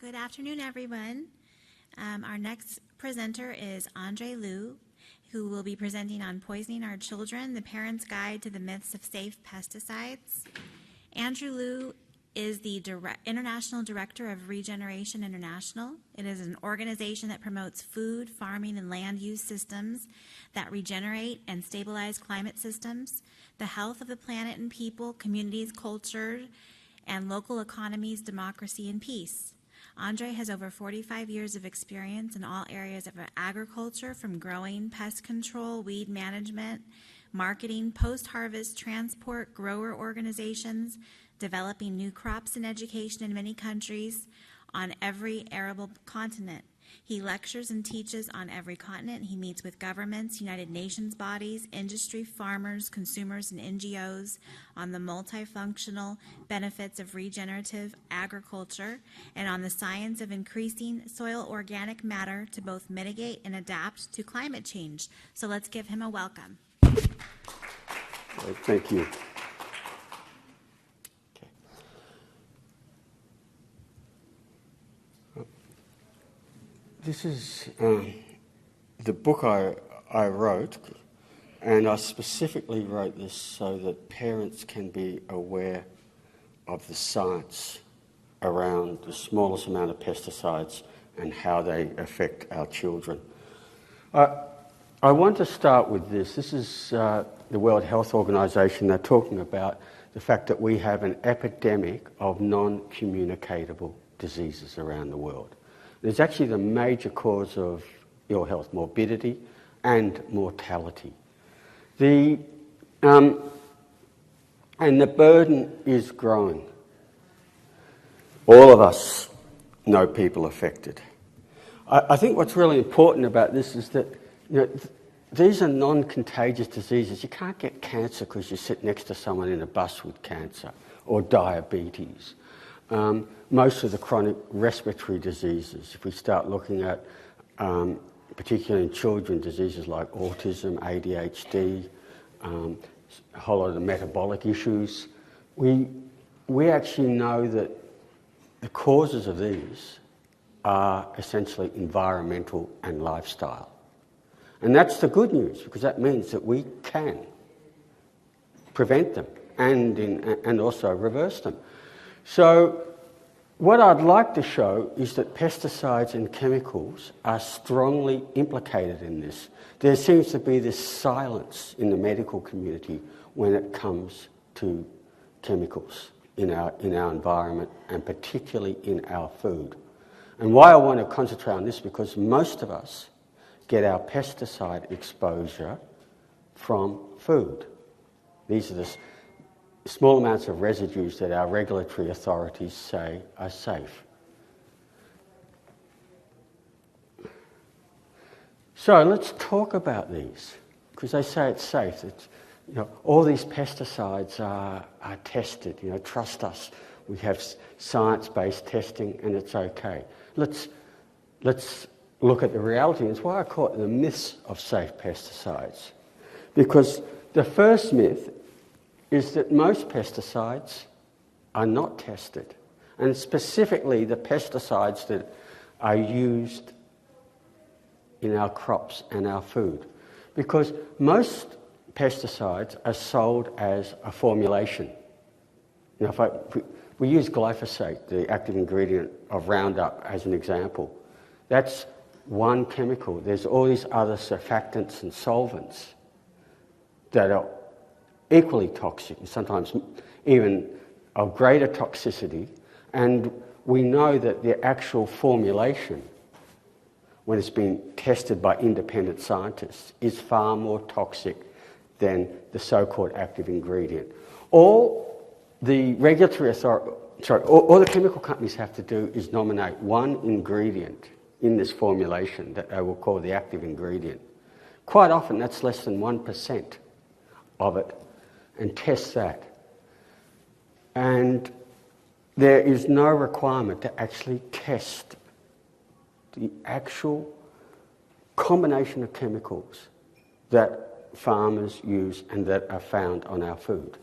Good afternoon, everyone. Our next presenter is Andre Liu, who will be presenting on Poisoning Our Children, the Parent's Guide to the Myths of Safe Pesticides. Andrew Liu is the International Director of Regeneration International. It is an organization that promotes food, farming, and land use systems that regenerate and stabilize climate systems, the health of the planet and people, communities, culture, and local economies, democracy, and peace. Andre has over 45 years of experience in all areas of agriculture, from growing, pest control, weed management, marketing, post-harvest, transport, grower organizations, developing new crops and education in many countries on every arable continent. He lectures and teaches on every continent. He meets with governments, United Nations bodies, industry, farmers, consumers, and NGOs on the multifunctional benefits of regenerative agriculture and on the science of increasing soil organic matter to both mitigate and adapt to climate change. So let's give him a welcome. Thank you. This is the book I wrote, and I specifically wrote this so that parents can be aware of the science around the smallest amount of pesticides and how they affect our children. I want to start with this. This is the World Health Organization. They're talking about the fact that we have an epidemic of non-communicable diseases around the world. It's actually the major cause of ill health, morbidity and mortality. And the burden is growing. All of us know people affected. I think what's really important about this is that these are non-contagious diseases. You can't get cancer because you sit next to someone in a bus with cancer, or diabetes. Most of the chronic respiratory diseases, if we start looking at, particularly in children, diseases like autism, ADHD, a whole lot of the metabolic issues, we actually know that the causes of these are essentially environmental and lifestyle. And that's the good news, because that means that we can prevent them and also reverse them. So what I'd like to show is that pesticides and chemicals are strongly implicated in this. There seems to be this silence in the medical community when it comes to chemicals in our environment, and particularly in our food. And why I want to concentrate on this, because most of us get our pesticide exposure from food. These are the small amounts of residues that our regulatory authorities say are safe. So let's talk about these, because they say it's safe. All these pesticides are tested. Trust us. We have science-based testing, and it's okay. Let's look at the reality. It's why I call it the myths of safe pesticides, because the first myth is that most pesticides are not tested, and specifically the pesticides that are used in our crops and our food, because most pesticides are sold as a formulation. If we use glyphosate, the active ingredient of Roundup, as an example. That's one chemical. There's all these other surfactants and solvents that are equally toxic, and sometimes even of greater toxicity. And we know that the actual formulation, when it's been tested by independent scientists, is far more toxic than the so-called active ingredient. All the chemical companies have to do is nominate one ingredient in this formulation that they will call the active ingredient. Quite often that's less than 1% of it, and test that. And there is no requirement to actually test the actual combination of chemicals that farmers use and that are found on our food.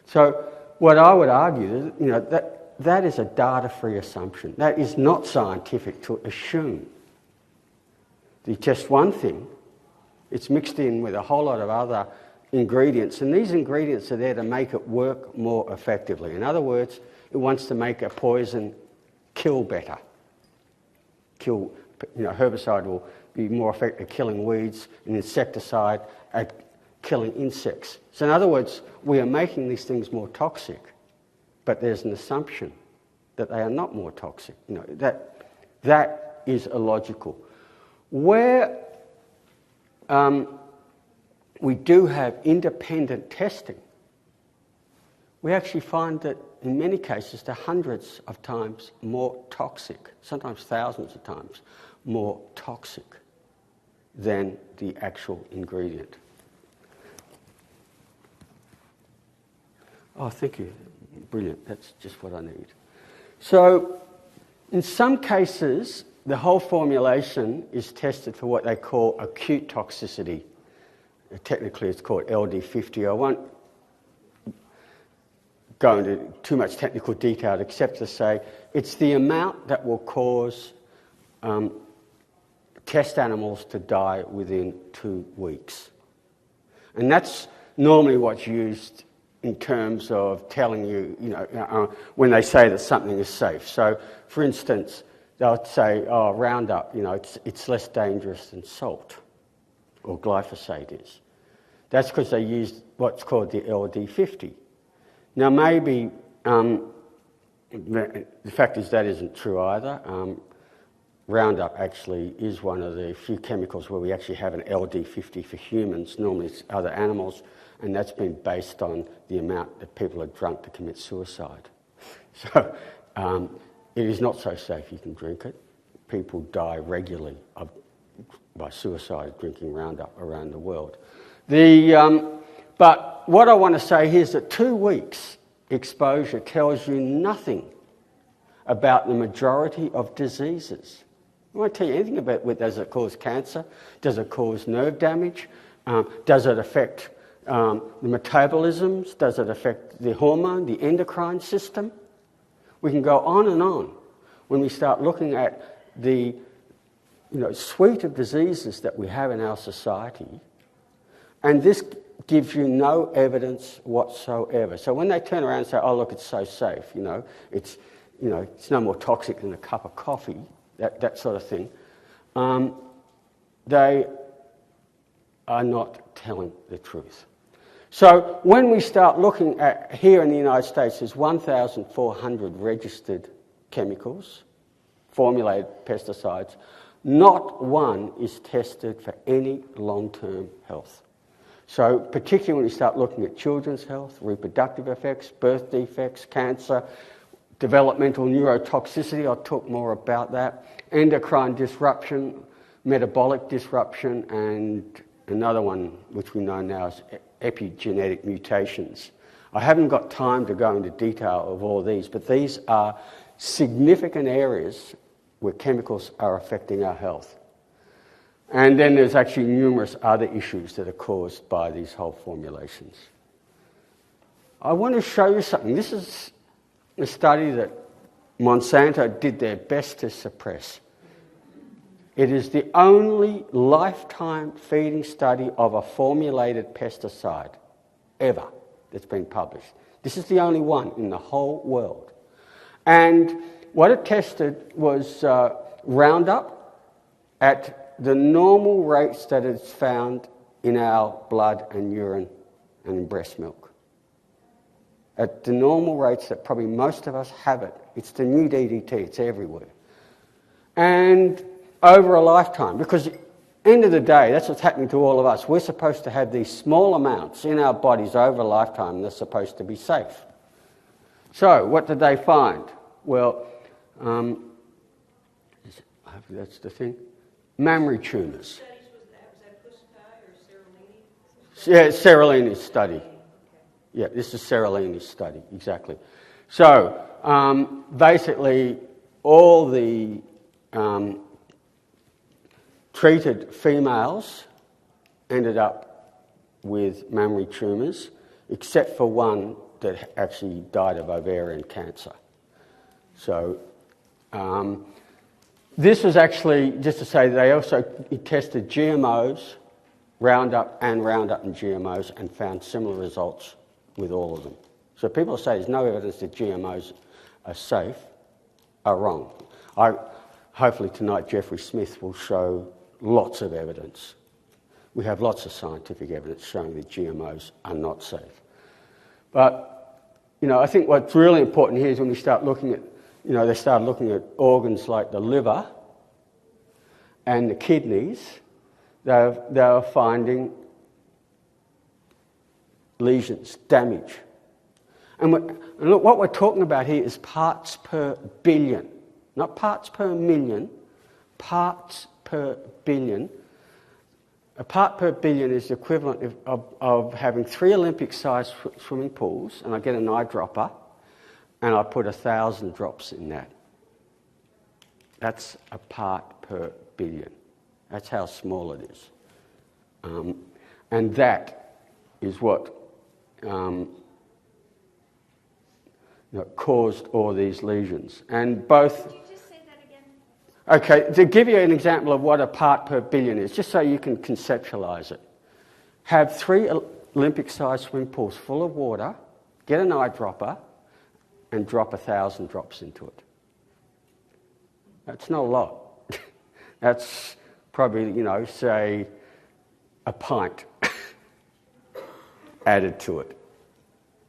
So what I would argue is, that that is a data-free assumption. That is not scientific to assume. You test one thing, it's mixed in with a whole lot of other ingredients, and these ingredients are there to make it work more effectively. In other words, it wants to make a poison kill better. Herbicide will be more effective at killing weeds, and insecticide at killing insects. So in other words, we are making these things more toxic, but there's an assumption that they are not more toxic. That is illogical. Where we do have independent testing, we actually find that in many cases they're hundreds of times more toxic, sometimes thousands of times more toxic than the actual ingredient. Oh, thank you. Brilliant. That's just what I need. So, in some cases, the whole formulation is tested for what they call acute toxicity. Technically, it's called LD50. I won't go into too much technical detail except to say it's the amount that will cause test animals to die within 2 weeks. And that's normally what's used in terms of telling you, when they say that something is safe. So, for instance, they'll say, Roundup, it's less dangerous than salt, or glyphosate is. That's because they used what's called the LD50. Now, maybe the fact is that isn't true either. Roundup actually is one of the few chemicals where we actually have an LD50 for humans. Normally it's other animals, and that's been based on the amount that people are drunk to commit suicide. So it is not so safe you can drink it. People die regularly by suicide drinking Roundup around the world. But what I want to say here is that 2 weeks exposure tells you nothing about the majority of diseases. I won't tell you anything about does it cause cancer, does it cause nerve damage, does it affect the metabolisms, does it affect the hormone, the endocrine system? We can go on and on when we start looking at the suite of diseases that we have in our society, and this gives you no evidence whatsoever. So when they turn around and say, "Oh, look, it's so safe," it's no more toxic than a cup of coffee, that sort of thing, they are not telling the truth. So when we start looking at, here in the United States, there's 1,400 registered chemicals, formulated pesticides. Not one is tested for any long-term health. So particularly when we start looking at children's health, reproductive effects, birth defects, cancer, developmental neurotoxicity, I'll talk more about that, endocrine disruption, metabolic disruption, and another one which we know now is epigenetic mutations. I haven't got time to go into detail of all these, but these are significant areas where chemicals are affecting our health. And then there's actually numerous other issues that are caused by these whole formulations. I want to show you something. This is a study that Monsanto did their best to suppress. It is the only lifetime feeding study of a formulated pesticide ever that's been published. This is the only one in the whole world. And what it tested was Roundup at the normal rates that it's found in our blood and urine and in breast milk. At the normal rates that probably most of us have it. It's the new DDT, it's everywhere. And over a lifetime, because at the end of the day, that's what's happening to all of us. We're supposed to have these small amounts in our bodies over a lifetime, and they're supposed to be safe. So, what did they find? Well, that's the thing. Mammary tumours. Yeah, Seralini's study. Yeah, this is Seralini's study, exactly. So, basically, all the treated females ended up with mammary tumours, except for one that actually died of ovarian cancer. So this was actually, just to say, they also tested GMOs, Roundup and GMOs, and found similar results with all of them. So people say there's no evidence that GMOs are safe, are wrong. Hopefully tonight Jeffrey Smith will show lots of evidence. We have lots of scientific evidence showing that GMOs are not safe. But, I think what's really important here is when we start looking at, they started looking at organs like the liver and the kidneys, they were finding lesions, damage. And look, what we're talking about here is parts per billion, not parts per million, parts per billion. A part per billion is the equivalent of having 3 Olympic-sized swimming pools, and I get an eyedropper, and I put 1,000 drops in that. That's a part per billion. That's how small it is. And that is what caused all these lesions. And both... Could you just say that again? Okay, to give you an example of what a part per billion is, just so you can conceptualise it. Have 3 Olympic-sized swimming pools full of water, get an eyedropper, and drop 1,000 drops into it. That's not a lot. That's probably, say, a pint added to it.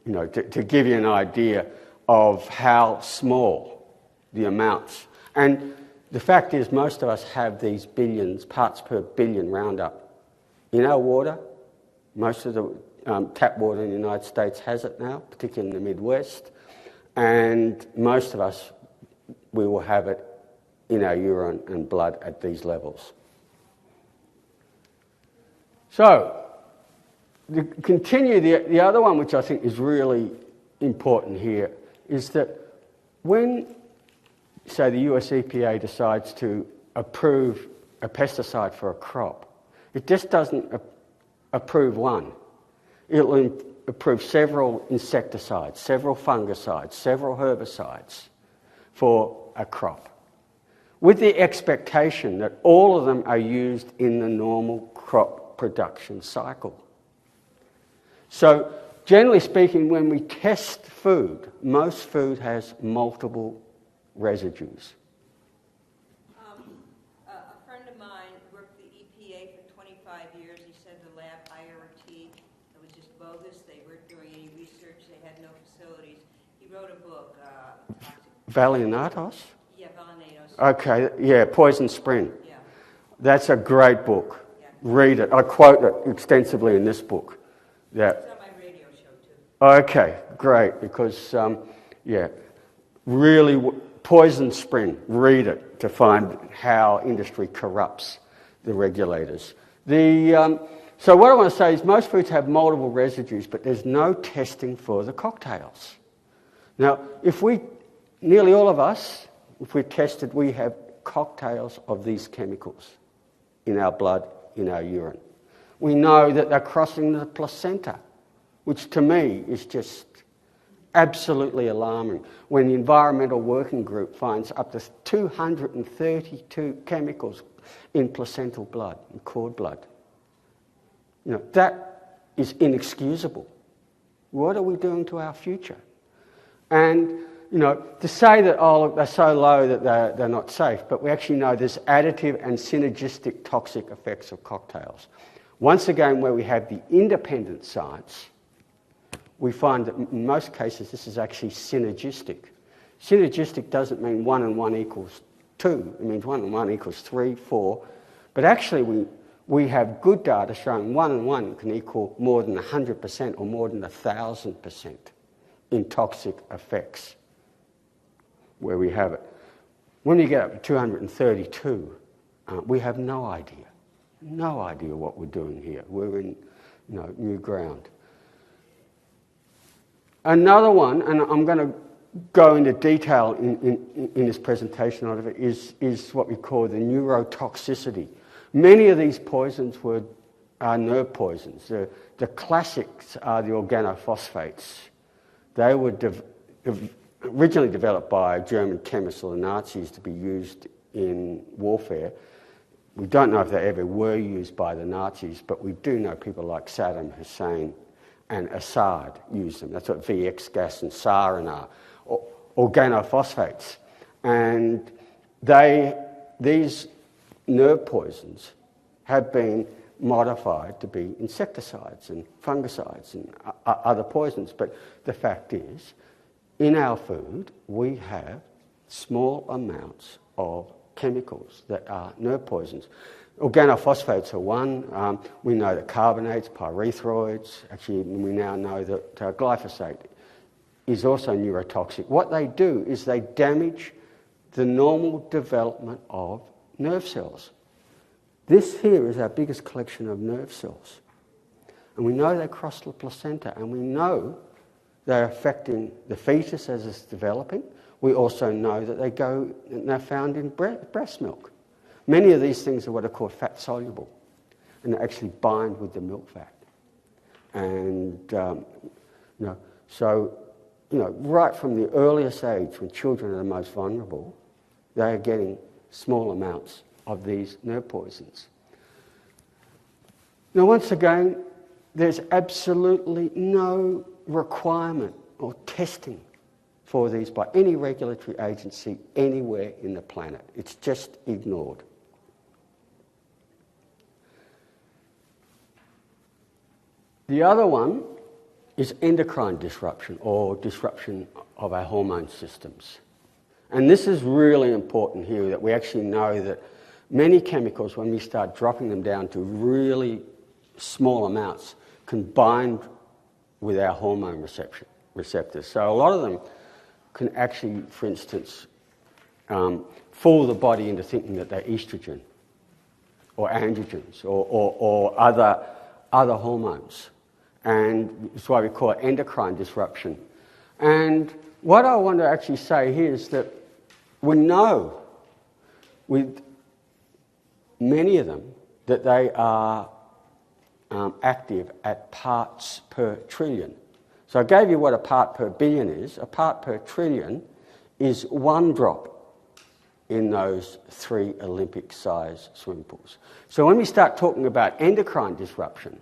To give you an idea of how small the amounts. And the fact is, most of us have these billions, parts per billion Roundup in our water. Most of the tap water in the United States has it now, particularly in the Midwest. And most of us, we will have it in our urine and blood at these levels. So, to continue, the other one which I think is really important here is that when, say, the US EPA decides to approve a pesticide for a crop, it just doesn't approve one. It'll approve several insecticides, several fungicides, several herbicides for a crop, with the expectation that all of them are used in the normal crop production cycle. So, generally speaking, when we test food, most food has multiple residues. A friend of mine worked for the EPA for 25 years. He said the lab IRT, it was just bogus. They weren't doing any research. They had no facilities. He wrote a book. Valianatos? Yeah, Valianatos. Okay, yeah, Poison Spring. Yeah. That's a great book. Yeah. Read it. I quote it extensively in this book. Yeah. It's on my radio show, too. Okay, great, because, really, Poison Spring, read it to find how industry corrupts the regulators. So what I want to say is most foods have multiple residues, but there's no testing for the cocktails. Now, nearly all of us, if we're tested, we have cocktails of these chemicals in our blood, in our urine. We know that they're crossing the placenta, which to me is just absolutely alarming. When the Environmental Working Group finds up to 232 chemicals in placental blood, in cord blood. That is inexcusable. What are we doing to our future? And, to say that, they're so low that they're not safe, but we actually know there's additive and synergistic toxic effects of cocktails. Once again, where we have the independent science, we find that in most cases this is actually synergistic. Synergistic doesn't mean 1 and 1 equals 2. It means 1 and 1 equals 3, 4. But actually we have good data showing 1 and 1 can equal more than 100% or more than 1,000% in toxic effects where we have it. When you get up to 232, we have no idea what we're doing here. We're in new ground. Another one, and I'm going to go into detail in this presentation of it, is what we call the neurotoxicity. Many of these poisons are nerve poisons. The classics are the organophosphates. They were originally developed by German chemists or the Nazis to be used in warfare. We don't know if they ever were used by the Nazis, but we do know people like Saddam Hussein and Assad used them. That's what VX gas and sarin are, organophosphates. And these nerve poisons have been modified to be insecticides and fungicides and other poisons. But the fact is, in our food, we have small amounts of chemicals that are nerve poisons. Organophosphates are one. We know that carbonates, pyrethroids, actually we now know that glyphosate is also neurotoxic. What they do is they damage the normal development of nerve cells. This here is our biggest collection of nerve cells. And we know they cross the placenta, and we know they're affecting the fetus as it's developing. We also know that they go and they're found in breast milk. Many of these things are what are called fat soluble, and they actually bind with the milk fat. And right from the earliest age, when children are the most vulnerable, they are getting small amounts of these nerve poisons. Now, once again, there's absolutely no requirement or testing for these by any regulatory agency anywhere in the planet. It's just ignored. The other one is endocrine disruption or disruption of our hormone systems. And this is really important here, that we actually know that many chemicals, when we start dropping them down to really small amounts, can bind with our hormone receptors. So a lot of them can actually, for instance, fool the body into thinking that they're estrogen or androgens or other hormones. And it's why we call it endocrine disruption. And what I want to actually say here is that we know with many of them that they are active at parts per trillion. So I gave you what a part per billion is. A part per trillion is one drop in those 3 Olympic-sized swimming pools. So when we start talking about endocrine disruption,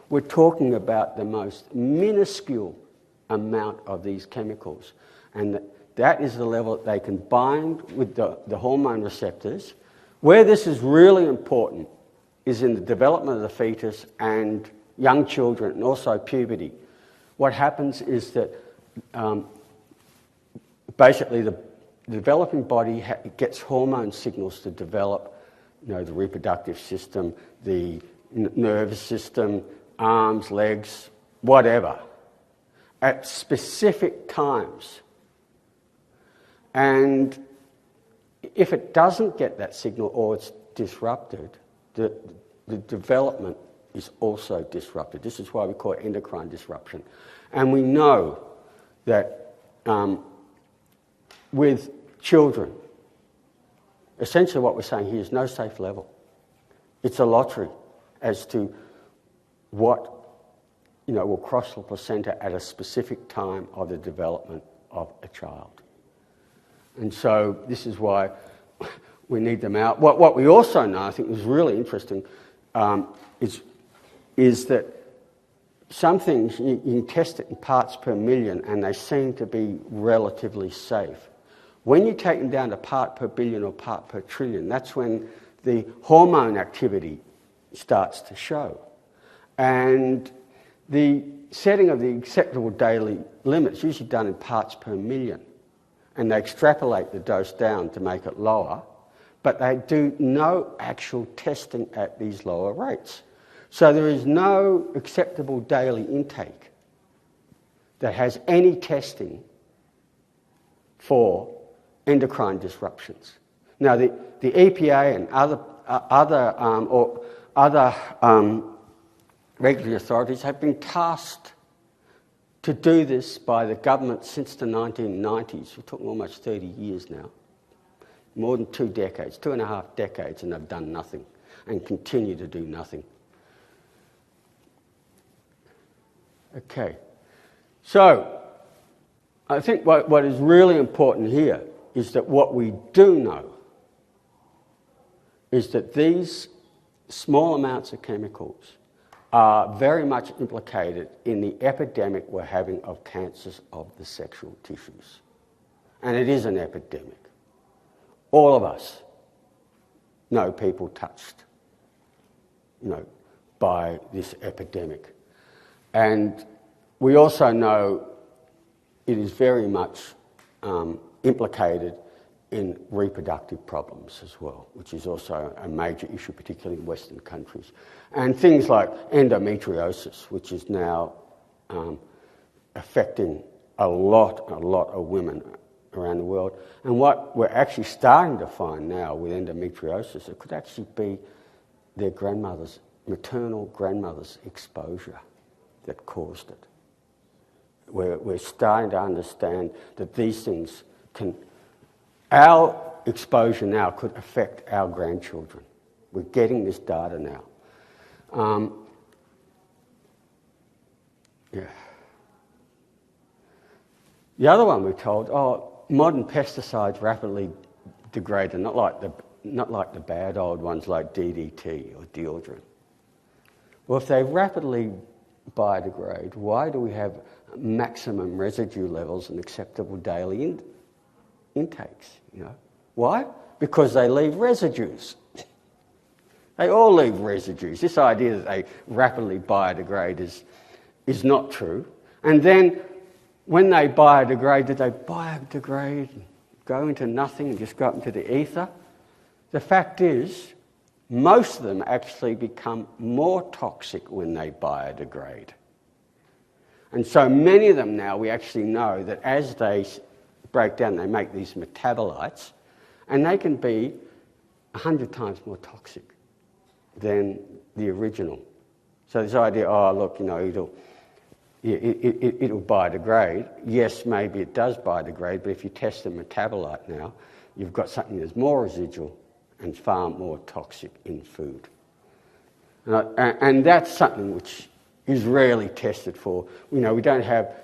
we're talking about the most minuscule amount of these chemicals. And that is the level that they can bind with the hormone receptors. Where this is really important is in the development of the fetus and young children, and also puberty. What happens is that basically the developing body gets hormone signals to develop, the reproductive system, the nervous system, arms, legs, whatever, at specific times. And if it doesn't get that signal or it's disrupted, the development is also disrupted. This is why we call it endocrine disruption. And we know that with children, essentially what we're saying here is no safe level. It's a lottery as to what will cross the placenta at a specific time of the development of a child. And so this is why we need them out. What we also know, I think is really interesting, is that some things you can test it in parts per million and they seem to be relatively safe. When you take them down to part per billion or part per trillion, that's when the hormone activity starts to show. And the setting of the acceptable daily limit is usually done in parts per million. And they extrapolate the dose down to make it lower, but they do no actual testing at these lower rates. So there is no acceptable daily intake that has any testing for endocrine disruptions. Now, the EPA and other regulatory authorities have been tasked to do this by the government since the 1990s. We're talking almost 30 years now. More than 2 decades, 2.5 decades, and they've done nothing and continue to do nothing. Okay, so I think what is really important here is that what we do know is that these small amounts of chemicals are very much implicated in the epidemic we're having of cancers of the sexual tissues. And it is an epidemic. All of us know people touched, by this epidemic. And we also know it is very much implicated in reproductive problems as well, which is also a major issue, particularly in Western countries. And things like endometriosis, which is now affecting a lot of women around the world. And what we're actually starting to find now with endometriosis, it could actually be their grandmother's, maternal grandmother's exposure that caused it. We're starting to understand that these things our exposure now could affect our grandchildren. We're getting this data now. The other one we're told, modern pesticides rapidly degrade, and not like the bad old ones like DDT or deodorant. Well, if they rapidly biodegrade, why do we have maximum residue levels and acceptable daily intakes? Why? Because they leave residues. They all leave residues. This idea that they rapidly biodegrade is not true. And then when they biodegrade, did they biodegrade and go into nothing and just go up into the ether? The fact is, most of them actually become more toxic when they biodegrade. And so many of them now, we actually know that as they break down, they make these metabolites, and they can be 100 times more toxic than the original. So this idea, it'll biodegrade. Yes, maybe it does biodegrade, but if you test the metabolite now, you've got something that's more residual and far more toxic in food. And that's something which is rarely tested for. We don't have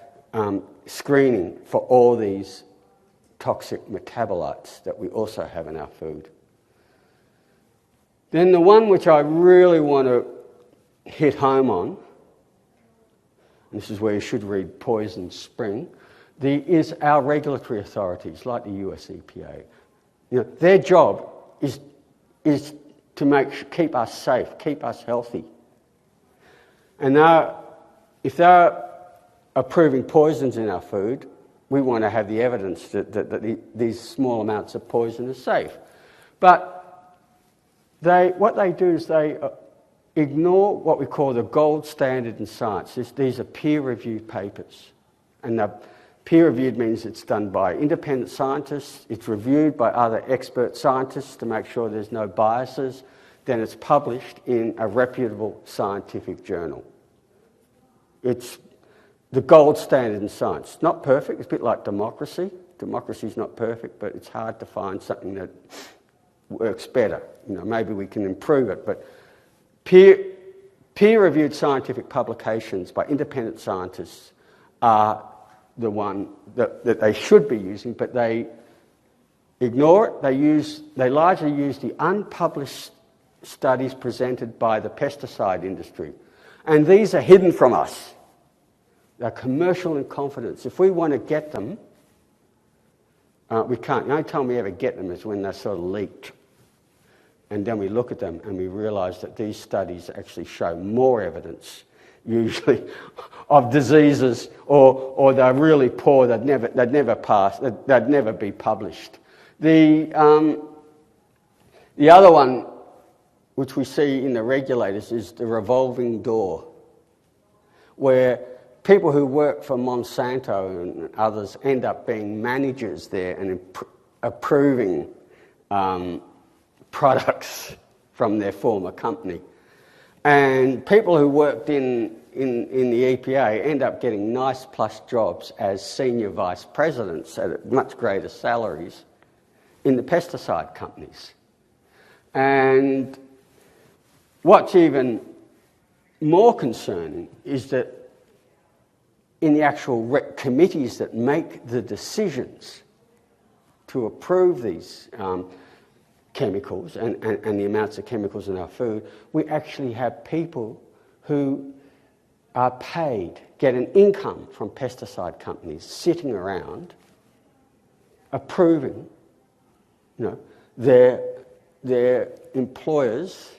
screening for all these toxic metabolites that we also have in our food. Then the one which I really want to hit home on, and this is where you should read Poison Spring, is our regulatory authorities, like the US EPA. Their job is to keep us safe, keep us healthy. And if they're approving poisons in our food, we want to have the evidence that these small amounts of poison are safe. But what they do is they ignore what we call the gold standard in science. These are peer-reviewed papers. And peer-reviewed means it's done by independent scientists, it's reviewed by other expert scientists to make sure there's no biases, then it's published in a reputable scientific journal. It's the gold standard in science. It's not perfect, it's a bit like democracy. Democracy's not perfect, but it's hard to find something that works better. Maybe we can improve it, but peer-reviewed scientific publications by independent scientists are the one that they should be using, but they ignore it. They largely use the unpublished studies presented by the pesticide industry. And these are hidden from us. They're commercial in confidence. If we want to get them, we can't. The only time we ever get them is when they're sort of leaked. And then we look at them and we realise that these studies actually show more evidence, usually, of diseases, or they're really poor. They'd never pass. They'd never be published. The other one, which we see in the regulators, is the revolving door, where people who work for Monsanto and others end up being managers there and approving products from their former company. And people who worked in the EPA end up getting nice plush jobs as senior vice presidents at much greater salaries in the pesticide companies. And what's even more concerning is that in the actual committees that make the decisions to approve these chemicals and the amounts of chemicals in our food, we actually have people who are paid, get an income from pesticide companies sitting around approving, their employers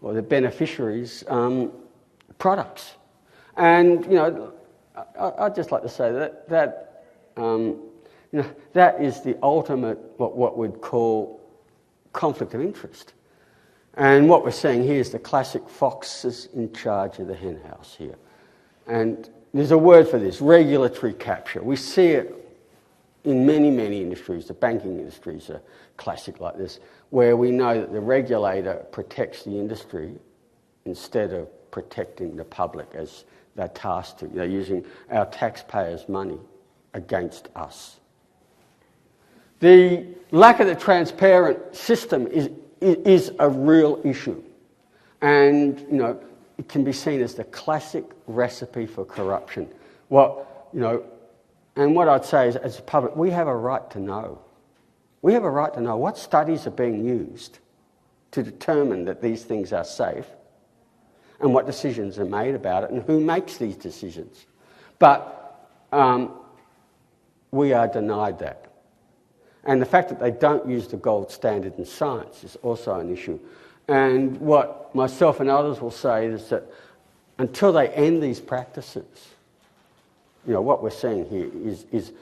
or their beneficiaries' products. And, I'd just like to say that is the ultimate, what we'd call conflict of interest. And what we're seeing here is the classic foxes in charge of the hen house here. And there's a word for this, regulatory capture. We see it in many, many industries. The banking industry is a classic like this, where we know that the regulator protects the industry instead of protecting the public as they're tasked to. They're using our taxpayers' money against us. The lack of the transparent system is a real issue. And, it can be seen as the classic recipe for corruption. And what I'd say is, as a public, we have a right to know. We have a right to know what studies are being used to determine that these things are safe and what decisions are made about it and who makes these decisions. But we are denied that. And the fact that they don't use the gold standard in science is also an issue. And what myself and others will say is that until they end these practices, what we're seeing here is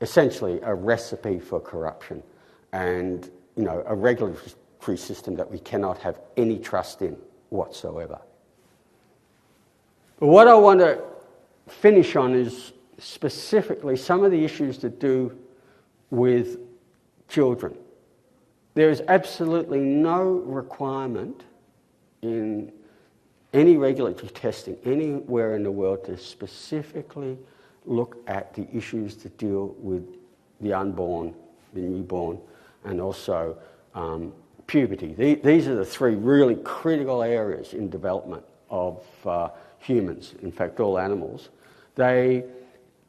essentially a recipe for corruption and, a regulatory system that we cannot have any trust in whatsoever. But what I want to finish on is specifically some of the issues to do with children. There is absolutely no requirement in any regulatory testing anywhere in the world to specifically look at the issues to deal with the unborn, the newborn, and also puberty. These are the three really critical areas in development of humans, in fact all animals. They,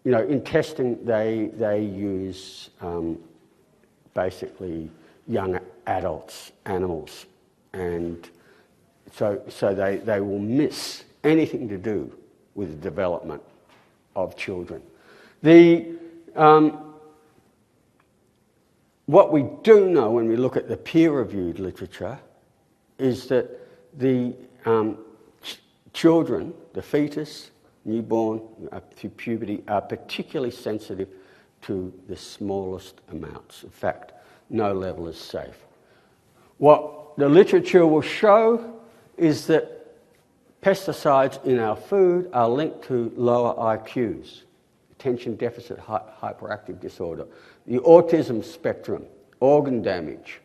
in testing they use basically young adults, animals, and so they will miss anything to do with the development of children. What we do know when we look at the peer-reviewed literature is that the children, the fetus, newborn, through puberty, are particularly sensitive to the smallest amounts. In fact, no level is safe. What the literature will show is that pesticides in our food are linked to lower IQs, attention deficit hyperactive disorder, the autism spectrum, organ damage,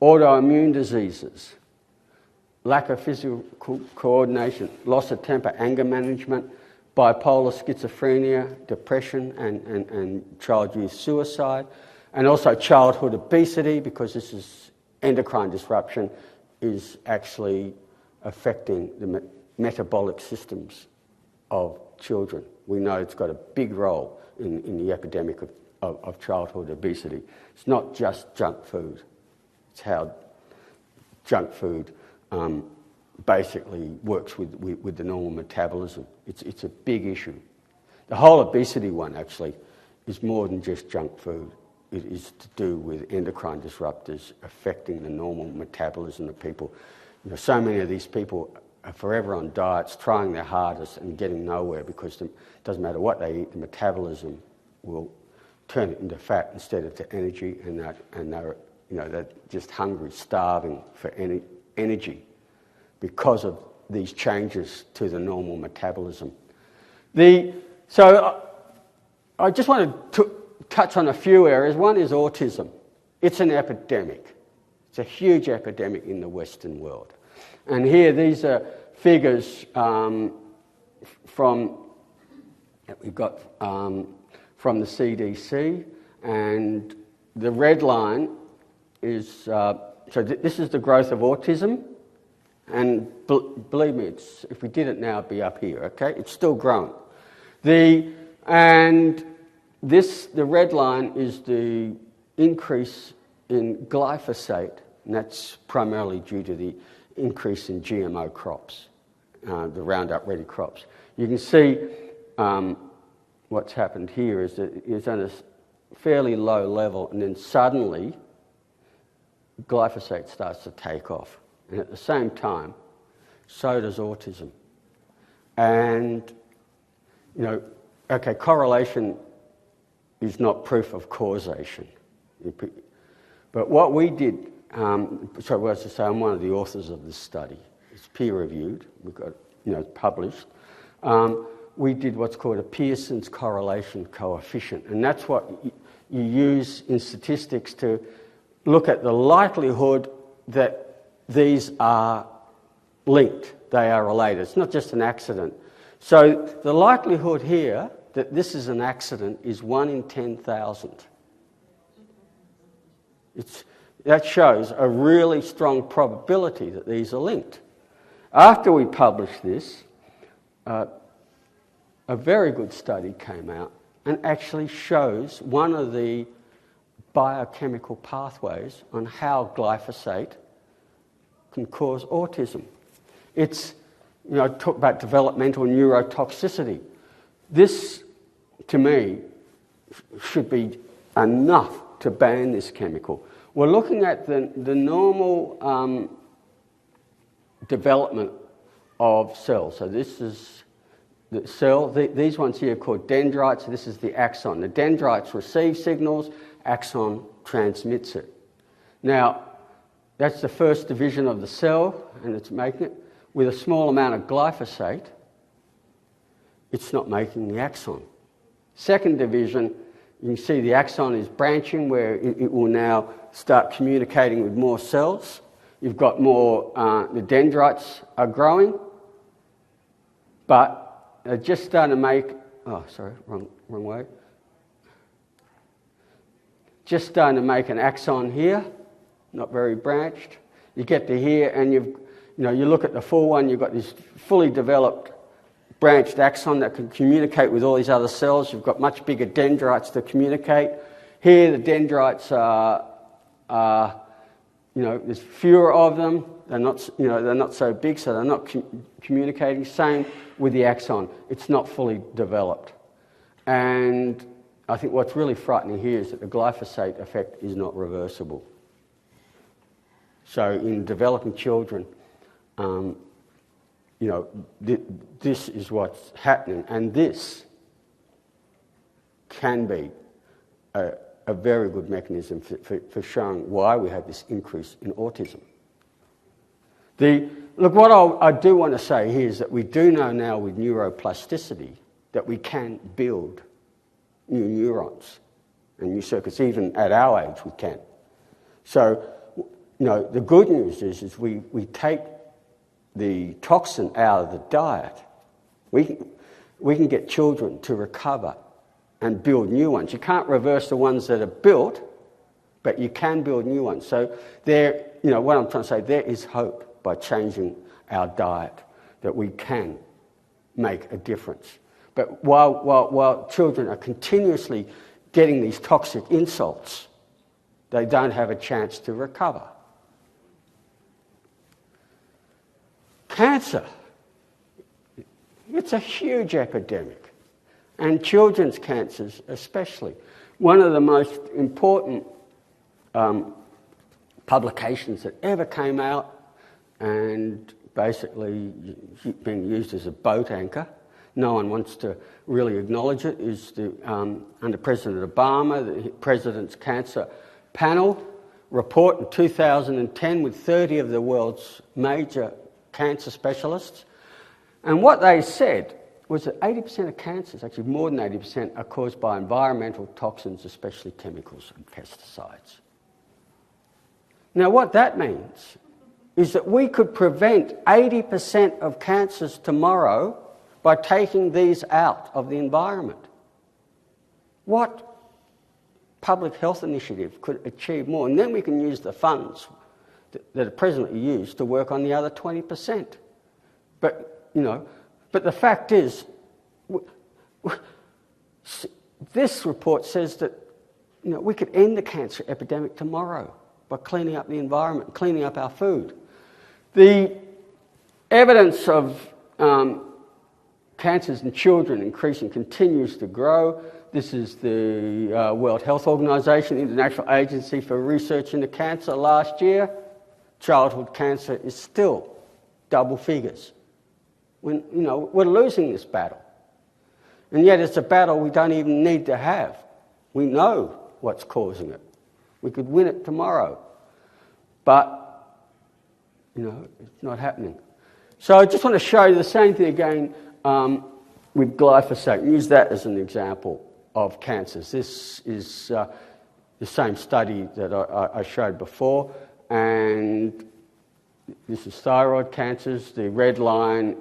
autoimmune diseases, lack of physical coordination, loss of temper, anger management, bipolar, schizophrenia, depression, and child youth suicide, and also childhood obesity, because this is endocrine disruption is actually affecting the metabolic systems of children. We know it's got a big role in the epidemic of childhood obesity. It's not just junk food. It's how junk food basically works with the normal metabolism. It's a big issue. The whole obesity one actually is more than just junk food. It is to do with endocrine disruptors affecting the normal metabolism of people. So many of these people are forever on diets, trying their hardest and getting nowhere because it doesn't matter what they eat, the metabolism will turn it into fat instead of to energy, and they're just hungry, starving for energy because of these changes to the normal metabolism. So I just want to touch on a few areas. One is autism. It's an epidemic. It's a huge epidemic in the Western world. And here, these are figures from that we've got from the CDC, and the red line is this is the growth of autism, and believe me, if we did it now, it'd be up here. Okay, it's still growing. And the red line is the increase in glyphosate, and that's primarily due to the increase in GMO crops, the Roundup Ready crops. You can see what's happened here is that it's at a fairly low level, and then suddenly glyphosate starts to take off. And at the same time, so does autism. And, correlation is not proof of causation. But what we did, as I say, I'm one of the authors of this study. It's peer-reviewed. We've got, published. We did what's called a Pearson's correlation coefficient, and that's what you use in statistics to look at the likelihood that these are linked, they are related. It's not just an accident. So the likelihood here that this is an accident is 1 in 10,000. That shows a really strong probability that these are linked. After we published this, a very good study came out and actually shows one of the biochemical pathways on how glyphosate can cause autism. It's, talk about developmental neurotoxicity. This, to me, should be enough to ban this chemical. We're looking at the normal development of cells. So this is the cell. These ones here are called dendrites. This is the axon. The dendrites receive signals, axon transmits it. Now, that's the first division of the cell, and it's making it. With a small amount of glyphosate, it's not making the axon. Second division, you can see the axon is branching where it will now start communicating with more cells. You've got more, the dendrites are growing, but they're just starting to make, wrong way. Just starting to make an axon here, not very branched. You get to here and you look at the full one, you've got this fully developed branched axon that can communicate with all these other cells. You've got much bigger dendrites to communicate. Here the dendrites are there's fewer of them. They're not so big, so they're not communicating. Same with the axon. It's not fully developed. And I think what's really frightening here is that the glyphosate effect is not reversible. So in developing children, this is what's happening, and this can be a very good mechanism for showing why we have this increase in autism. What I do want to say here is that we do know now with neuroplasticity that we can build new neurons and new circuits. Even at our age we can. So, the good news is we take the toxin out of the diet. We can get children to recover and build new ones. You can't reverse the ones that are built, but you can build new ones. So what I'm trying to say, there is hope by changing our diet, that we can make a difference. But while children are continuously getting these toxic insults, they don't have a chance to recover. Cancer, it's a huge epidemic, and children's cancers especially. One of the most important publications that ever came out, and basically being used as a boat anchor, no one wants to really acknowledge it, is under President Obama, the President's Cancer Panel report in 2010 with 30 of the world's major cancer specialists. And what they said was that 80% of cancers, actually more than 80%, are caused by environmental toxins, especially chemicals and pesticides. Now what that means is that we could prevent 80% of cancers tomorrow by taking these out of the environment. What public health initiative could achieve more? And then we can use the funds that are presently used to work on the other 20%. But the fact is, This report says that we could end the cancer epidemic tomorrow by cleaning up the environment, cleaning up our food. The evidence of cancers in children increasing continues to grow. This is the World Health Organization, International Agency for Research into Cancer last year. Childhood cancer is still double figures. We're losing this battle. And yet it's a battle we don't even need to have. We know what's causing it. We could win it tomorrow. But, it's not happening. So I just want to show you the same thing again with glyphosate. Use that as an example of cancers. This is the same study that I showed before. And this is thyroid cancers. The red line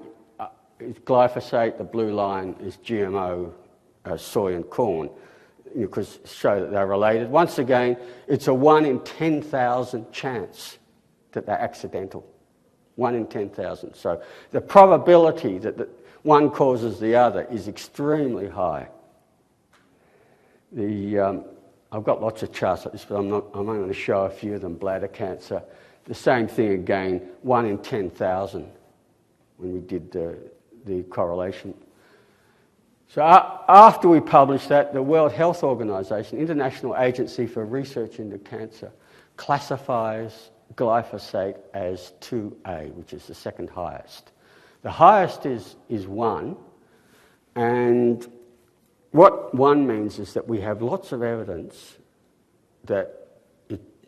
is glyphosate. The blue line is GMO soy and corn, because show that they're related. Once again, it's a 1 in 10,000 chance that they're accidental. 1 in 10,000. So the probability that one causes the other is extremely high. I've got lots of charts like this, but I'm only going to show a few of them. Bladder cancer, the same thing again, 1 in 10,000 when we did the correlation. So after we published that, the World Health Organization, International Agency for Research into Cancer, classifies glyphosate as 2A, which is the second highest. The highest is 1, and what 1 means is that we have lots of evidence that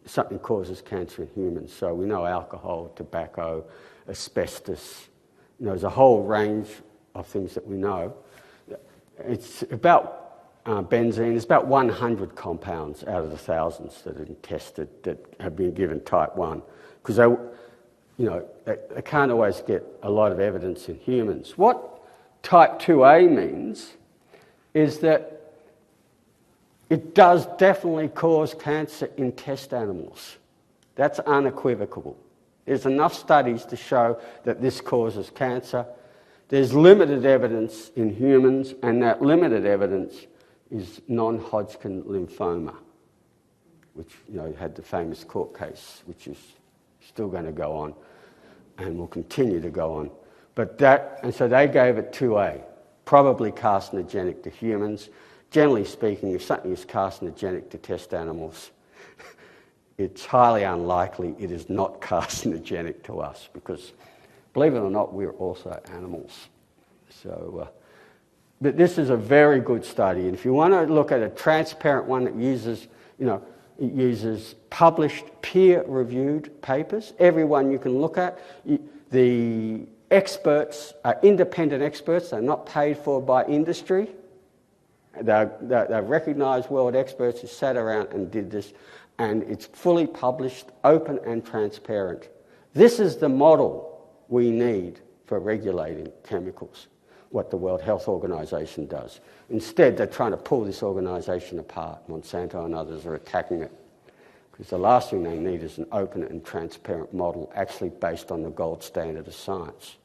something causes cancer in humans. So we know alcohol, tobacco, asbestos. There's a whole range of things that we know. It's about benzene. There's about 100 compounds out of the thousands that have been tested that have been given type 1, because they can't always get a lot of evidence in humans. What type 2A means is that it does definitely cause cancer in test animals. That's unequivocal. There's enough studies to show that this causes cancer. There's limited evidence in humans, and that limited evidence is non-Hodgkin lymphoma, which had the famous court case, which is still going to go on and will continue to go on. And so they gave it 2A. Probably carcinogenic to humans. Generally speaking, if something is carcinogenic to test animals, it's highly unlikely it is not carcinogenic to us, because, believe it or not, we're also animals. So, but this is a very good study. And if you want to look at a transparent one that uses, it uses published peer-reviewed papers, every one you can look at. The experts are independent experts. They're not paid for by industry. They're recognised world experts who sat around and did this, and it's fully published, open and transparent. This is the model we need for regulating chemicals, what the World Health Organization does. Instead, they're trying to pull this organisation apart. Monsanto and others are attacking it, because the last thing they need is an open and transparent model actually based on the gold standard of science.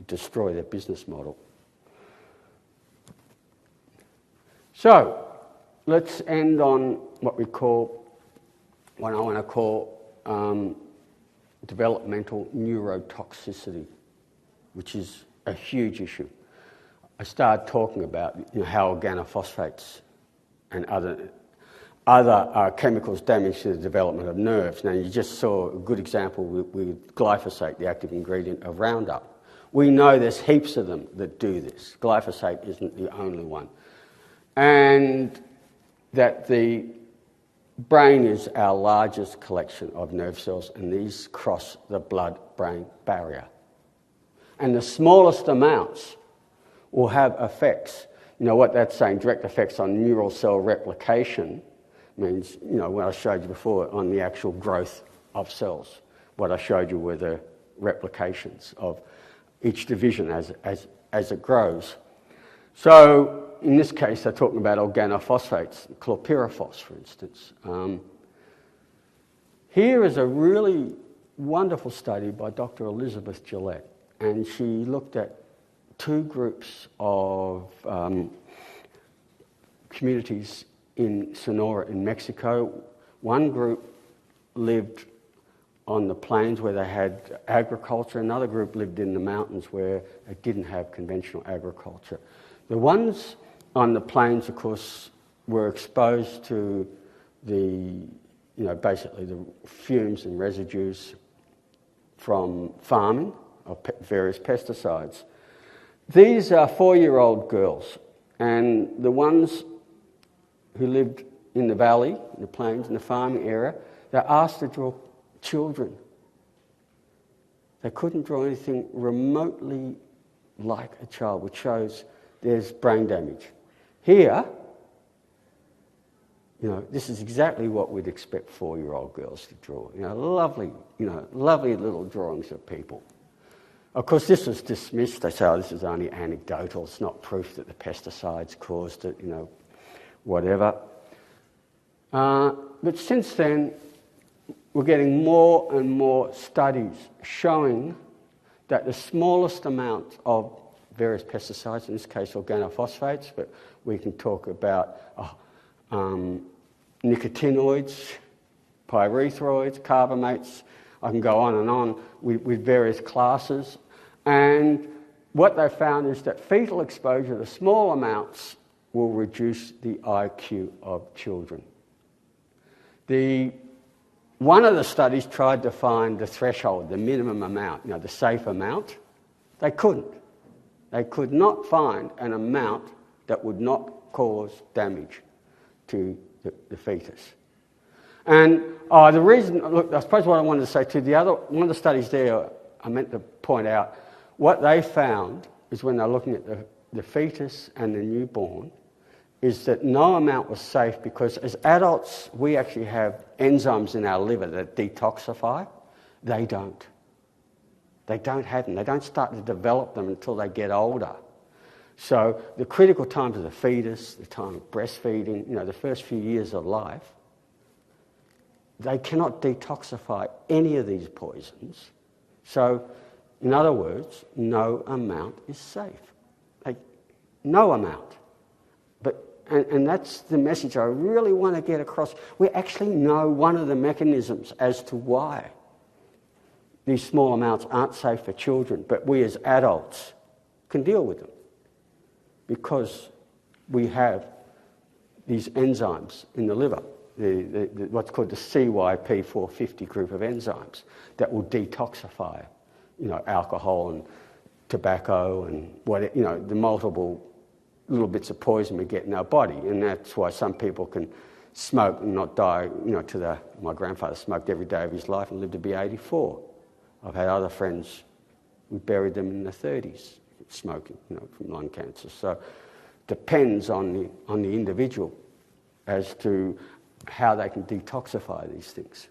Destroy their business model. So, let's end on what I want to call developmental neurotoxicity, which is a huge issue. I started talking about how organophosphates and other chemicals damage the development of nerves. Now, you just saw a good example with glyphosate, the active ingredient of Roundup. We know there's heaps of them that do this. Glyphosate isn't the only one. And that the brain is our largest collection of nerve cells, and these cross the blood-brain barrier. And the smallest amounts will have effects. What that's saying, direct effects on neural cell replication, means, what I showed you before on the actual growth of cells. What I showed you were the replications of each division as it grows. So, in this case, they're talking about organophosphates, chlorpyrifos, for instance. Here is a really wonderful study by Dr. Elizabeth Gillette, and she looked at two groups of communities in Sonora in Mexico. One group lived on the plains where they had agriculture. Another group lived in the mountains where they didn't have conventional agriculture. The ones on the plains, of course, were exposed to basically the fumes and residues from farming of various pesticides. These are 4-year-old girls, and the ones who lived in the valley, in the plains, in the farming area, they're asked to draw children. They couldn't draw anything remotely like a child, which shows there's brain damage. Here, this is exactly what we'd expect 4-year-old girls to draw. Lovely little drawings of people. Of course, this was dismissed. They say, this is only anecdotal. It's not proof that the pesticides caused it, whatever. But since then, we're getting more and more studies showing that the smallest amount of various pesticides, in this case organophosphates, but we can talk about nicotinoids, pyrethroids, carbamates, I can go on and on with various classes. And what they found is that fetal exposure to small amounts will reduce the IQ of children. One of the studies tried to find the threshold, the minimum amount, the safe amount. They couldn't. They could not find an amount that would not cause damage to the fetus. And the reason, look, I suppose what I wanted to say too, one of the studies there, I meant to point out, what they found is when they're looking at the fetus and the newborn, is that no amount was safe because as adults, we actually have enzymes in our liver that detoxify. They don't. They don't have them. They don't start to develop them until they get older. So the critical times of the fetus, the time of breastfeeding, the first few years of life, they cannot detoxify any of these poisons. So, in other words, no amount is safe. No amount. And that's the message I really want to get across. We actually know one of the mechanisms as to why these small amounts aren't safe for children, but we as adults can deal with them because we have these enzymes in the liver, what's called the CYP450 group of enzymes that will detoxify, alcohol and tobacco and the multiple little bits of poison we get in our body, and that's why some people can smoke and not die. My grandfather smoked every day of his life and lived to be 84. I've had other friends who buried them in their 30s smoking, from lung cancer. So depends on the individual as to how they can detoxify these things.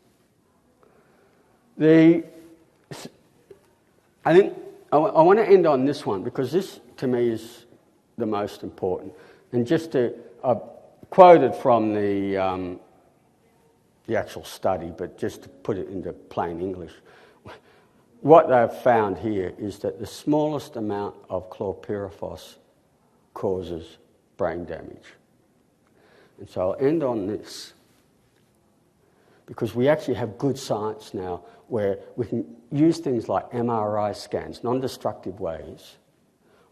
I think I want to end on this one because this, to me, is the most important. And just I quoted from the actual study, but just to put it into plain English, what they've found here is that the smallest amount of chlorpyrifos causes brain damage. And so I'll end on this, because we actually have good science now where we can use things like MRI scans, non-destructive ways,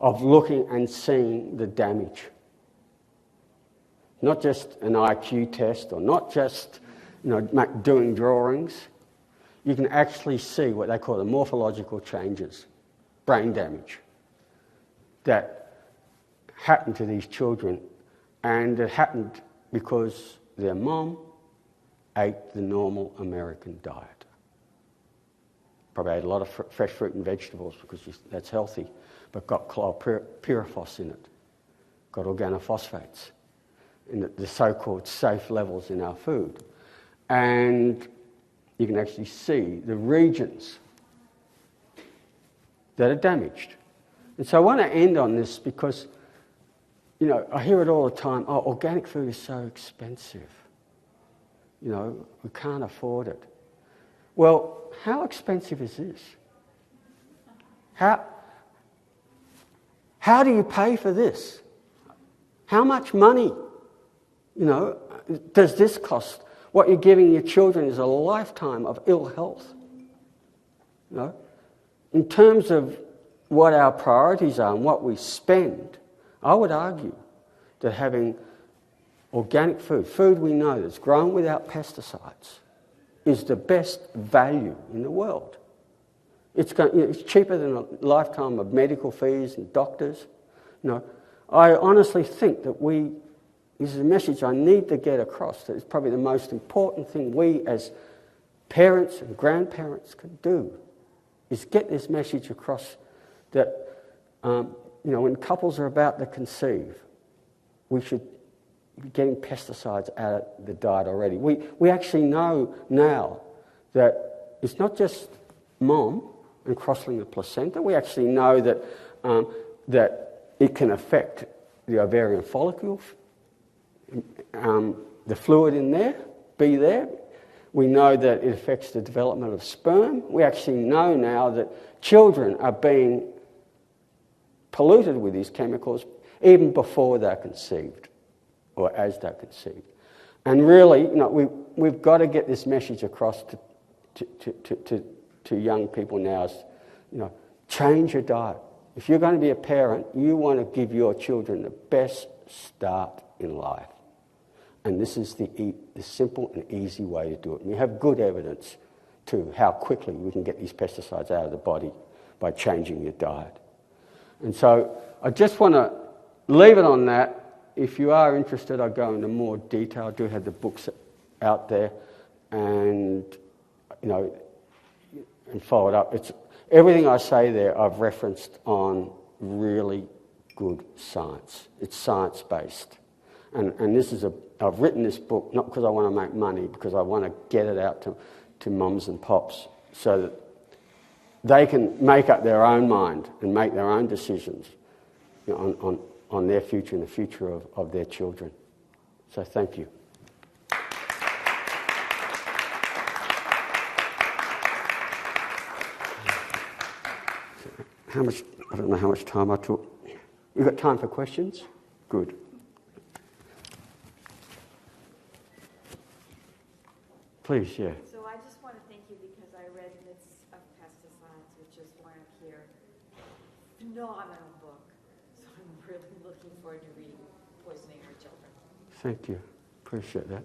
of looking and seeing the damage. Not just an IQ test or not just doing drawings. You can actually see what they call the morphological changes, brain damage, that happened to these children, and it happened because their mom ate the normal American diet. Probably ate a lot of fresh fruit and vegetables because that's healthy, but got chlorpyrifos in it, got organophosphates in the so-called safe levels in our food. And you can actually see the regions that are damaged. And so I want to end on this because, I hear it all the time, organic food is so expensive. We can't afford it. Well, how expensive is this? How do you pay for this? How much money You know, does this cost? What you're giving your children is a lifetime of ill health. You know, in terms of what our priorities are and what we spend, I would argue that having organic food, food we know that's grown without pesticides, is the best value in the world. It's cheaper than a lifetime of medical fees and doctors. You know, I honestly think that this is a message I need to get across, that it's probably the most important thing we as parents and grandparents can do, is get this message across that, when couples are about to conceive, we should be getting pesticides out of the diet already. We actually know now that it's not just mom and crossing the placenta. We actually know that that it can affect the ovarian follicle, the fluid in there, be there. We know that it affects the development of sperm. We actually know now that children are being polluted with these chemicals even before they're conceived or as they're conceived. And really, we've got to get this message across to young people now. Change your diet. If you're going to be a parent, you want to give your children the best start in life. And this is the simple and easy way to do it. And we have good evidence to how quickly we can get these pesticides out of the body by changing your diet. And so I just want to leave it on that. If you are interested, I'll go into more detail. I do have the books out there, and and follow it up. It's everything I say there I've referenced on really good science. It's science-based. And this is I've written this book not because I want to make money, because I want to get it out to mums and pops so that they can make up their own mind and make their own decisions on their future and the future of their children. So thank you. I don't know how much time I took. We've got time for questions? Good. Please, yeah. So I just want to thank you because I read Myths of Pesticides, which is why I'm here. Phenomenal book. So I'm really looking forward to reading Poisoning Our Children. Thank you. Appreciate that.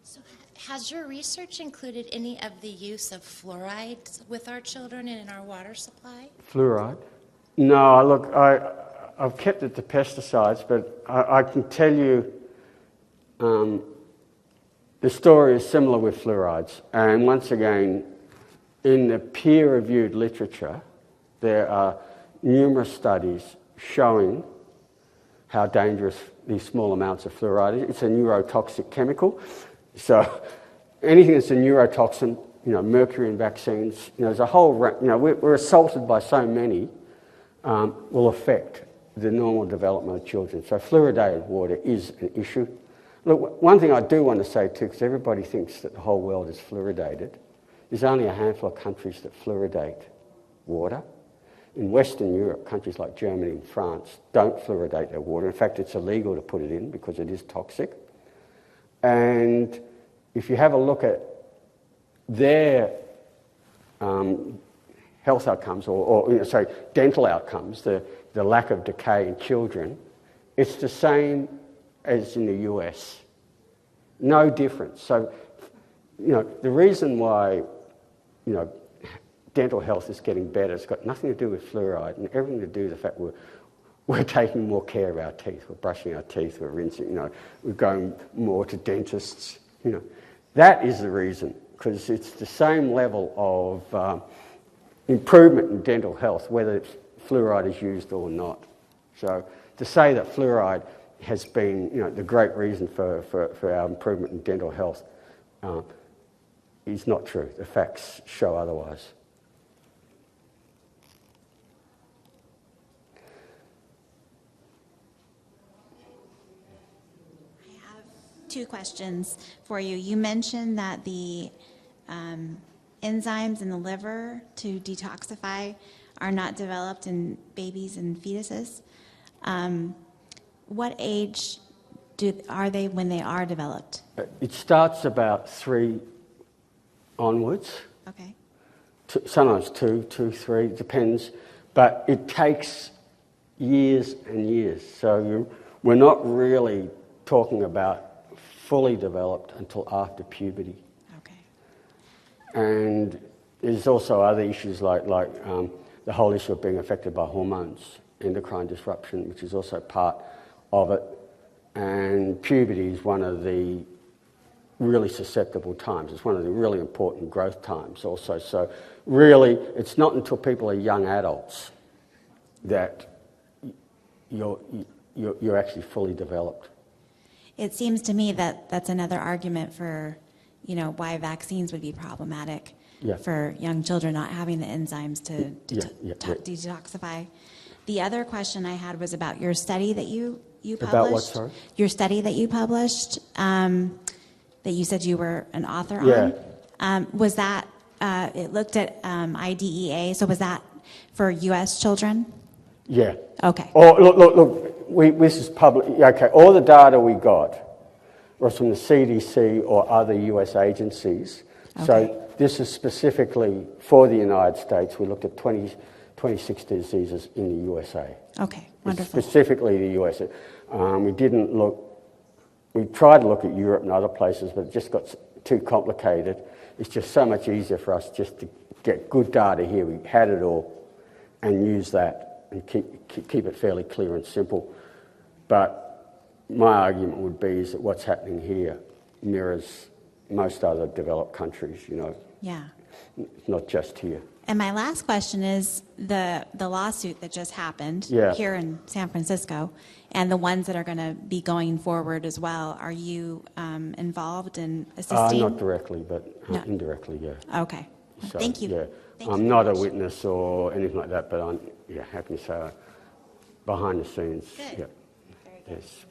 So has your research included any of the use of fluoride with our children and in our water supply? Fluoride? No, look, I've kept it to pesticides, but I can tell you the story is similar with fluorides. And once again, in the peer-reviewed literature, there are numerous studies showing how dangerous these small amounts of fluoride is. It's a neurotoxic chemical. So anything that's a neurotoxin, mercury in vaccines, there's a whole, we're assaulted by so many, will affect the normal development of children. So fluoridated water is an issue. Look, one thing I do want to say too, because everybody thinks that the whole world is fluoridated, there's only a handful of countries that fluoridate water. In Western Europe, countries like Germany and France don't fluoridate their water. In fact, it's illegal to put it in because it is toxic. And if you have a look at their health outcomes, or dental outcomes, the lack of decay in children, it's the same as in the US. No difference. So, the reason why, dental health is getting better, it's got nothing to do with fluoride and everything to do with the fact we're taking more care of our teeth. We're brushing our teeth, we're rinsing, we're going more to dentists. That is the reason, because it's the same level of improvement in dental health, whether fluoride is used or not. So to say that fluoride has been, the great reason for our improvement in dental health is not true. The facts show otherwise. I have two questions for you. You mentioned that the enzymes in the liver to detoxify are not developed in babies and fetuses. What age are they when they are developed? It starts about 3 onwards. Okay. Sometimes 2, 3, depends. But it takes years and years. So we're not really talking about fully developed until after puberty. Okay. And there's also other issues like the whole issue of being affected by hormones, endocrine disruption, which is also part of it. And puberty is one of the really susceptible times. It's one of the really important growth times also. So really, it's not until people are young adults that you're actually fully developed. It seems to me that that's another argument for, why vaccines would be problematic for young children not having the enzymes to detoxify. The other question I had was about your study that you published. About what, sorry? Your study that you published, that you said you were an author on. Was that, it looked at IDEA, so was that for U.S. children? Yeah. Okay. Oh, look, this is public. Okay, all the data we got was from the CDC or other US agencies. Okay. So this is specifically for the United States. We looked at 26 diseases in the USA. Okay, wonderful. Specifically the USA. We tried to look at Europe and other places, but it just got too complicated. It's just so much easier for us just to get good data here. We had it all and use that and keep it fairly clear and simple. But my argument would be is that what's happening here mirrors most other developed countries, Yeah. not just here. And my last question is the lawsuit that just happened here in San Francisco and the ones that are going to be going forward as well. Are you involved in assisting? Not directly, but indirectly, yeah. Okay. So, Thank you. Yeah. Thank you I'm not a witness or anything like that, but I'm happy to say behind the scenes. Good. Yeah. Very good. Yes.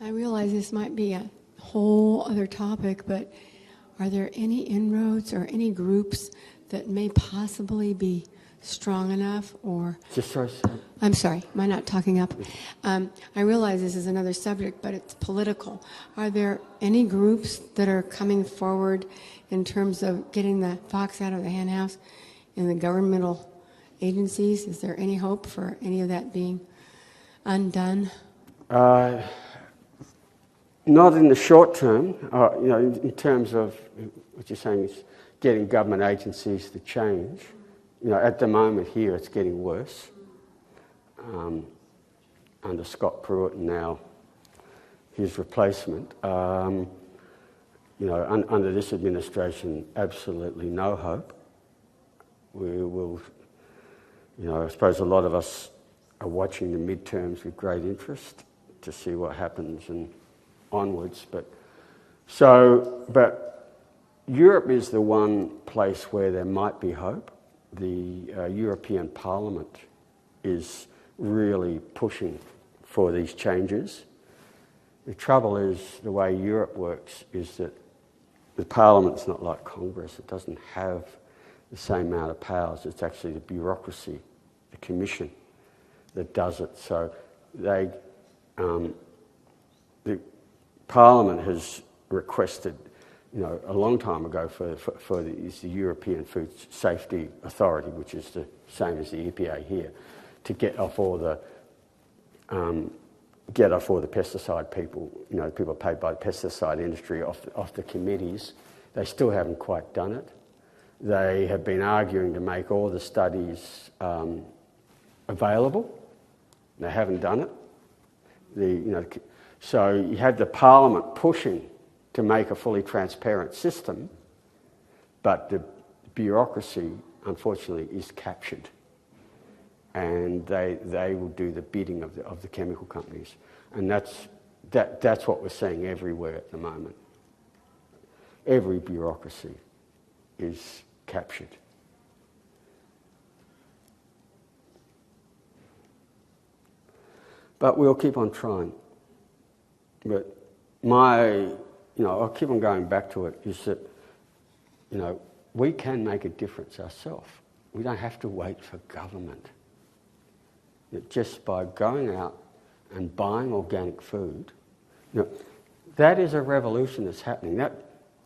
I realize this might be a whole other topic, but are there any inroads or any groups that may possibly be strong enough or... Just sorry. I'm sorry, am I not talking up? I realize this is another subject, but it's political. Are there any groups that are coming forward in terms of getting the fox out of the henhouse in the governmental agencies? Is there any hope for any of that being undone? Not in the short term. In terms of what you're saying is getting government agencies to change. At the moment here, it's getting worse. Under Scott Pruitt and now his replacement. Under this administration, absolutely no hope. We will, I suppose a lot of us are watching the midterms with great interest to see what happens and onwards. But Europe is the one place where there might be hope. The European Parliament is really pushing for these changes. The trouble is, the way Europe works is that the Parliament's not like Congress. It doesn't have the same amount of powers. It's actually the bureaucracy, the Commission, that does it. So the Parliament has requested, a long time ago for the European Food Safety Authority, which is the same as the EPA here, to get off all the pesticide people, people paid by the pesticide industry off the committees. They still haven't quite done it. They have been arguing to make all the studies available. They haven't done it. So you have the Parliament pushing to make a fully transparent system, but the bureaucracy, unfortunately, is captured, and they will do the bidding of the chemical companies, and that's what we're seeing everywhere at the moment. Every bureaucracy is captured. But we'll keep on trying. But I'll keep on going back to it, is that you know, we can make a difference ourselves. We don't have to wait for government. Just by going out and buying organic food, you know, that is a revolution that's happening.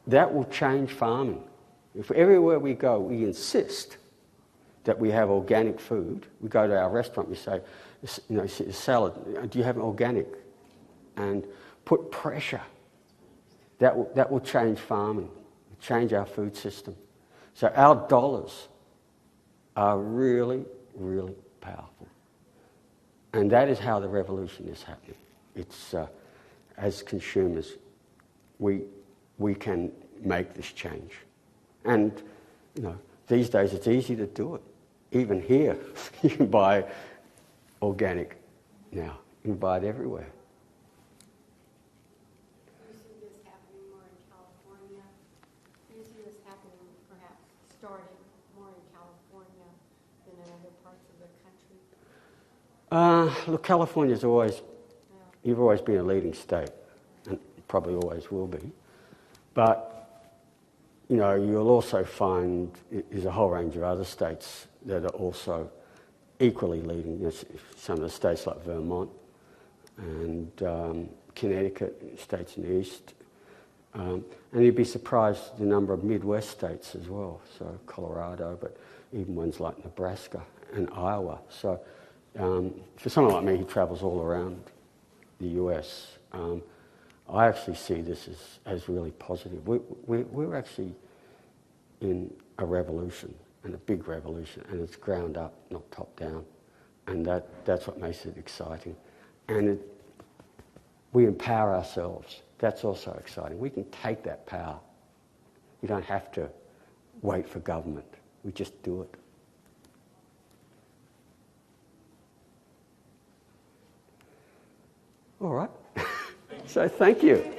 That will change farming. If everywhere we go, we insist that we have organic food. We go to our restaurant, we say, you know, salad, do you have an organic? And put pressure. That will change farming, change our food system. So our dollars are really, really powerful. And that is how the revolution is happening. It's, as consumers, we can make this change. And, you know, these days it's easy to do it. Even here, you can buy organic now. You can buy it everywhere. Do you see this happening more in California? Do you see this happening, perhaps starting more in California than in other parts of the country? Look, California's always, you've always been a leading state, and probably always will be. But, you know, you'll also find there's a whole range of other states that are also equally leading. You know, some of the states like Vermont and Connecticut, states in the east. And you'd be surprised the number of Midwest states as well, so Colorado, but even ones like Nebraska and Iowa. So for someone like me who travels all around the US, I actually see this as really positive. We're actually in a revolution, and a big revolution, and it's ground up, not top down. And that's what makes it exciting. And we empower ourselves. That's also exciting. We can take that power. We don't have to wait for government. We just do it. All right. So thank you.